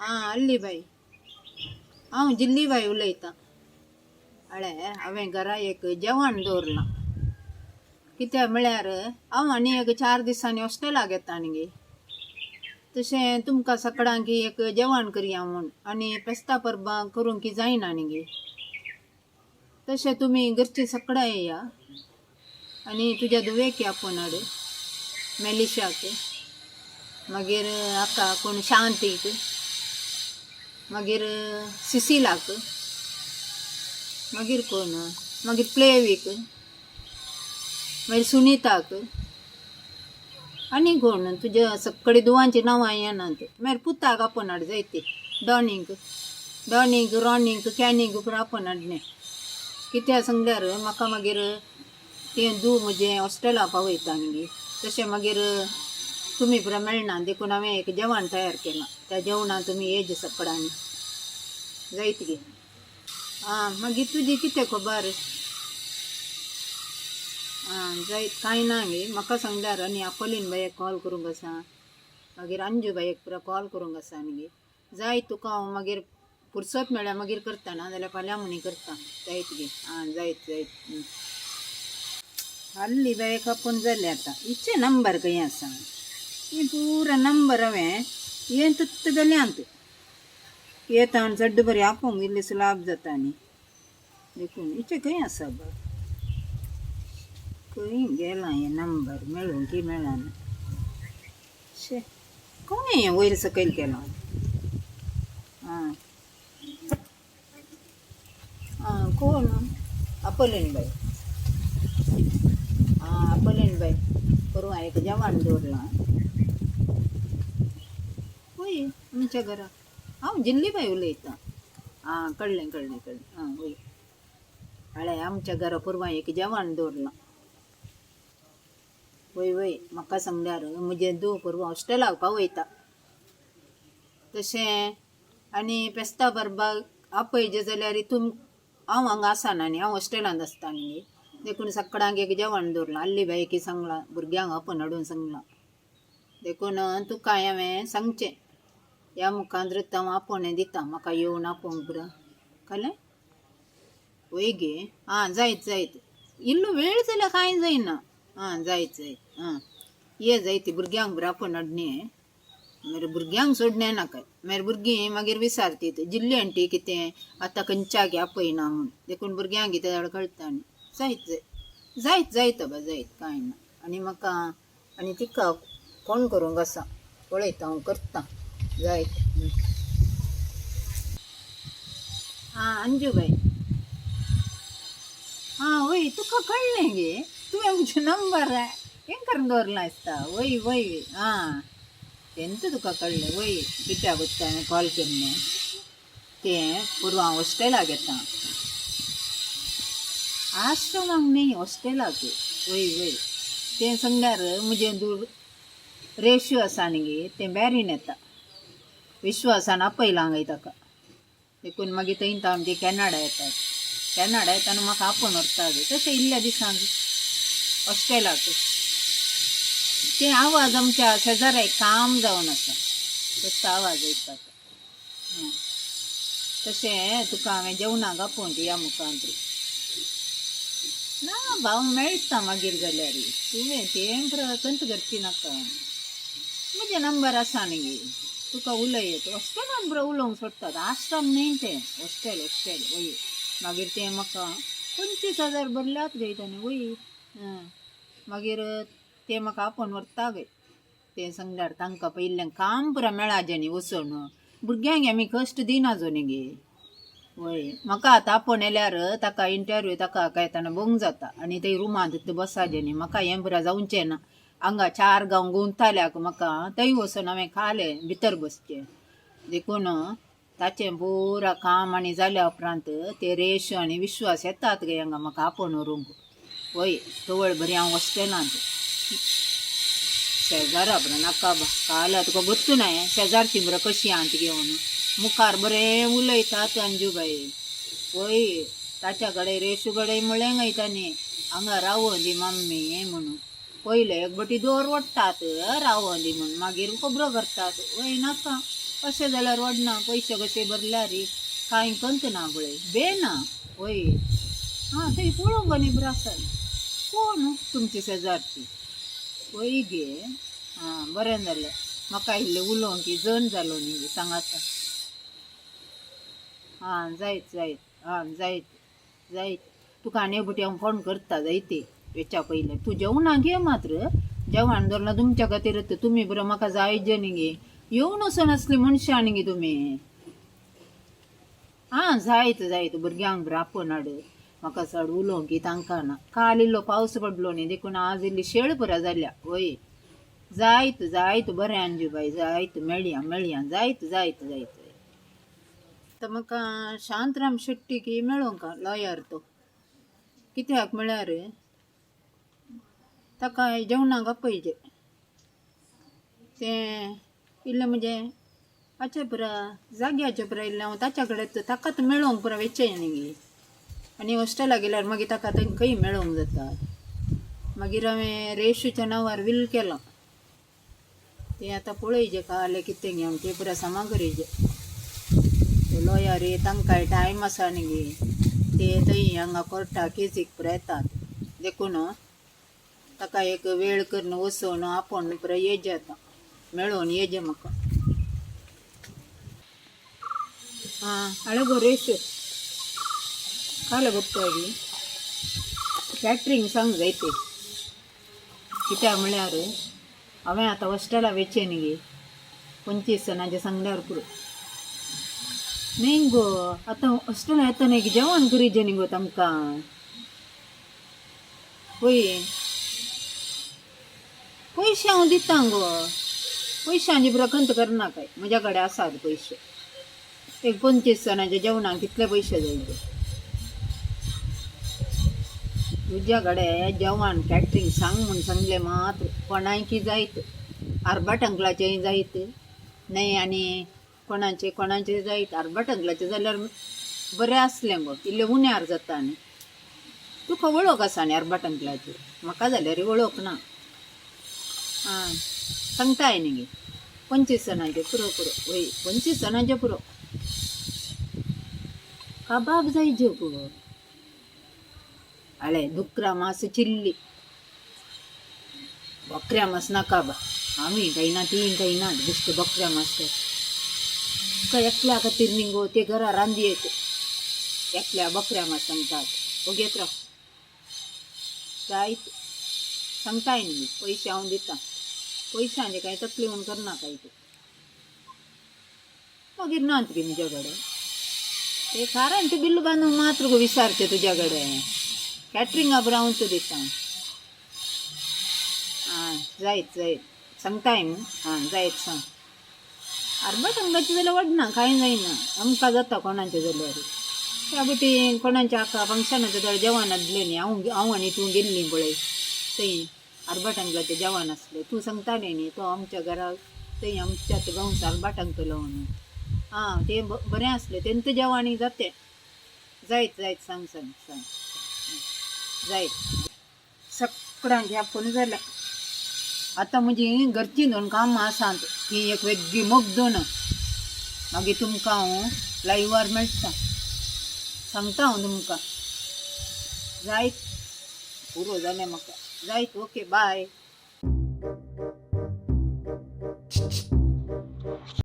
अल्ली बाई हांव जिल्ली बाई उलयतां. हांवें घरा एक जेवण दवरलां. कित्याक म्हळ्यार हांव आनी एक 4 दिसांनी हॉस्टेलाक येता न्ही. तशें तुमकां सकाळांक एक जेवण करया म्हूण आनी पेस्ता परबां करूंक जायना न्ही. तशें तुमी घरची सकाळां येया आनी तुज्या दुवेक आपोवन हाड. मेलिशाक, मागीर हाका कोण शांतीक, मागीर सिसिलाक, मागीर कोण मागीर प्लेवीक, मागीर सुनीताक आनी कोण तुज्या सगळे दुवांची नांवां येनात. मागीर पुताक आपोवन हाड जायती. डॉनीक रॉनीक कॅनीक पुरो आपोवन हाडणे. कित्याक सांगल्यार म्हाका मागीर तें दूव म्हजें हॉस्टेला पावयता न्ही. तशें मागीर तुमी पुरो मेळना. देखून हांवें एक जेवण तयार केलां. त्या जेवणान तुमी येज सकाळांनी जायत गे. मागीर तुजी कितें खबर? जायत कांय ना गे. म्हाका सांगल्यार आनी आपोलीन बायेक कॉल करूंक आसा, मागीर अंजू बायेक पुरो कॉल करूंक आसा न्ही. जायत तुका हांव मागीर फुरसत मेळ्ळ्यार मागीर करता, ना जाल्यार फाल्यां म्हणी करता. जायत गे. जायत हल्ली बायेक आपोवन जालें आतां. हिचे नंबर खंय आसा? हे पुरो नंबर हांवें हें तुत्त जाल्यांत येता आनी चड्ड बरी आपोवंक दिल्ली सुलाब जाता न्ही. देखून हिचे खंय आसा बा? खंय गेला हे नंबर? मेळूंक मेळना. शे कोणें हें वयर सकयल केलां? कोण? Apolline bye. आपोलीन बाय करूं हांवें एक जेवण दवरलां. वय आमच्या घरा हांव जिल्ली बाय उलयतां. कळ्ळें. वय आमच्या घरा पुरवां एक जेवण दवरलां. वय म्हाका सांगल्यार म्हजें दूव पुरवां हॉस्टेलाक पावयता. तशें आनी पेस्ता बरबाक आपयजे जाल्यार हांव हांगा आसना न्ही. हांव हॉस्टेलांत आसता न्ही. देखून सकाळांक एक जेवण दवरलां. अल्ली बायकी सांगलां, भुरग्यांक आपोवन हाडून सांगलां. देखून तुका हांवें सांगचें. ह्या मुखांत हांव आपोवणें दितां. म्हाका येवन आपोवंक पुरो कळ्ळें? वय गे. जायत इल्लो वेळ जाल्यार कांय जायना. जायत ये जायती. भुरग्यांक पुरो आपोवन हाडणे. मागीर भुरग्यांक सोडणें नाका. मागीर भुरगीं मागीर विचारतीत जिल्ली आंटी कितें आतां खंयच्याक आपयना म्हूण. देखून भुरग्यांक कितें जाल्यार कळटा न्ही. जायत बा जायत कांय ना. आनी म्हाका आनी तिका फोन करूंक आसा. पळयता हांव करतां. जायत अंजू बाय. वय तुका कळ्ळें गे. तुवें म्हजो नंबर हें करून दवरला आसता. वय तेंत तुका कळ्ळें. वय कित्याक वता हांवें कॉल केल्लें तें पुरवां हांव हॉस्टेलाक येता. आश्रमाक न्ही, हॉस्टेलाक. वय तें सांगल्यार म्हजें दूर रेशू आसा न्ही तें बॅरीन येता. विश्वासान आपयलां हांवें ताका. देखून मागीर थंयत आमची कॅनडा येता आनी म्हाका आपोवन व्हरता गे. तशें इल्ल्या दिसांक हॉस्टेलाक. तें आवाज आमच्या शेजाऱ्याक काम जावन आसा. तसो आवाज येता. तशें तुका हांवें जेवणाक आपोवन ह्या मुखांत. ना भाव मेळटा मागीर जाल्यार. तुवें तें पुरो कंत करची नाका. म्हजे नंबर आसा न्ही. तुका उलयत हॉस्टेलान पुरो उलोवंक सोडटात. आश्रम न्ही तें हॉस्टेल. वय मागीर तें म्हाका 25,000 भरल्यात गय ताणें. वय मागीर तें म्हाका आपोवन व्हरता गय. तें सांगल्यार तांकां पयल्ल्यान काम पुरो मेळाजें न्ही वचून. भुरग्यांक आमी कश्ट दिनाजो न्ही गे. वय म्हाका आतां आपोवन येल्यार ताका इंटरव्यू ताका येताना भोवंक जाता. आनी थंय रुमांत बसाजें न्ही. म्हाका हें पुरो जावचें ना. हांगा 4 गांव गुंवताल्याक म्हाका थंय वचून हांवें खालें भितर बसचें. देखून ताचें पुरा काम आनी जाल्या उपरांत ते रेश आनी विश्वास येतात गे हांगा म्हाका आपोवन व्हरूंक. वय तवळ बरी हांव हॉस्टेलांत. शेजारा बरो नाका बा. काल तुका गोत्तू ना शेजारची बरो कशी आंत घेवन मुखार बरें उलयतात अंजूबाई. वय ताच्या कडेन रेशू कडेन म्हळें गयतानी हांगा रावूं दी मम्मी म्हणून. पयले एक बटी दोर वडटात रावूं दी म्हणून मागीर खबरो करतात. वय नाका अशें जाल्यार वडना पयशे कशे भरल्या रे कांय कंत ना बळे बे ना वय थंय पळोवंक न्ही बरो आसा कोण तुमची शेजारची वय गे बरें जालें म्हाका इल्लें उलोवंक की जण जालो न्ही सांगात जायत जायत जायत तुका आनी बुटी हांव फोन करता जायते वेच्या पयलें तूं जेवणा घे मात्र जेवण धरना तुमच्या खातीर तुमी बरो म्हाका जायजे न्ही गे येवन वचून असली मनशां न्ही गे तुमी जायत जायत भुरग्यांक बरो आपोवन हाड म्हाका चड उलोवंक की तांकां ना काल इल्लो पावस पडलो न्ही देखून आज इल्ली शेळ पुरा जाल्या वय जायत जायत बरें अंजूबाई जायत मेळया जायत जायत जायत तर म्हाका शांतराम शेट्टी की मेळोंक लॉयर तो कित्याक म्हळ्यार ताका जेवणाक आपयजे तें इल्लें म्हणजे हाचे पुरा जाग्याचे पुरा इल्लें हांव ताच्या कडेन ताकाच मेळोंक पुरा वेचें न्ही गे आनी हॉस्टेलाक गेल्यार मागीर ताका खंय मेळोंक जाता मागीर हांवें रेशूच्या नांवार वील केलां तें आतां पळयजें काले कितें गे हांव तें पुरा सामागरेजे लॉयर तांकांय टायम आसा न्ही गे ते थंय हांगा कोर्टा केसीक पुरा येतात देखून ताका एक वेळ करून वचोन आपोवन पुरा येजे आतां मेळोन येजे म्हाका हाळे गो रेशो काल बघतोय गे कॅटरिंग सांग जायते कित्याक म्हळ्यार हांवें आतां हॉस्टेला वेचें न्ही गे 25 जणांचे सांगल्यार पुरो न्ही गो आतां हॉस्टेला येता न्ही जेवण करीजे न्ही गो तांकां पळय पयशे हांव दितां गो पयशांची पुरो खंत करना काय म्हज्या कडेन आसात पयशे एक 25 जणांच्या जेवणाक कितले पयशे जाय तुज्या कडेन जेवण कॅटरिंग सांग म्हूण सांगलें मात्र कोणाय की जायत अर्बट अंकलाचेंय जायत न्हय आनी कोणाचें जायत अर्बट अंकलाचें जाल्यार बरें आसलें गो इल्लें उण्यार जाता न्ही तुका वळख आसा न्ही अर्बट अंकलाची म्हाका जाल्यार वळख ना सांगताय न्ही गे 25 जणांचे पुरो वय 25 जणांचे पुरो कबाब जायजे गो हाळे दुकरा मास चिल्ली बकऱ्या मास नाका बा आमी खायना ती खायना बेश्टे बकऱ्या मास तुका एकल्या खातीर न्ही गो ते घरा रांदी येत एकल्या बकऱ्या मास सांगतात ओगेत राव जायत सांगताय न्ही पयशे हांव दितां पयशांचे कांय तकली म्हूण करना काय तूं मागीर नात गे म्हज्या कडेन ते कारांचें बिल्ल बांदूंक मात्र गो विचारचें तुज्या कडेन कॅटरिंगा बरो हांव दितां जायत जायत सांगताय न्हू जायत सांग अर्बट अंगाचें जाल्यार वडना कांय जायना आमकां जाता कोणाचें जाल्यार त्या बटी कोणाचें हाका फंक्शनाचें जाल्यार जेवण दिलें न्ही हांव आनी तूं गेल्लीं पळय थंय अर्बट अंकलाचें जेवण आसलें तूं सांगतालें न्ही तो आमच्या घरा थंय आमच्याच गांवचो अर्बट अंकल म्हणून तें बरें आसलें तेंचें जेवण जातें जायत जायत सांग सांग सांग जायत सगळ्यांक आपूण जालें आतां म्हजी घरचीं 2 कामां आसात ती एक वेगळी मोग दोन मागीर तुमकां हांव लायव्हार मेळटा सांगता हांव तुमकां जायत पुरो जालें म्हाका जायत ओके बाय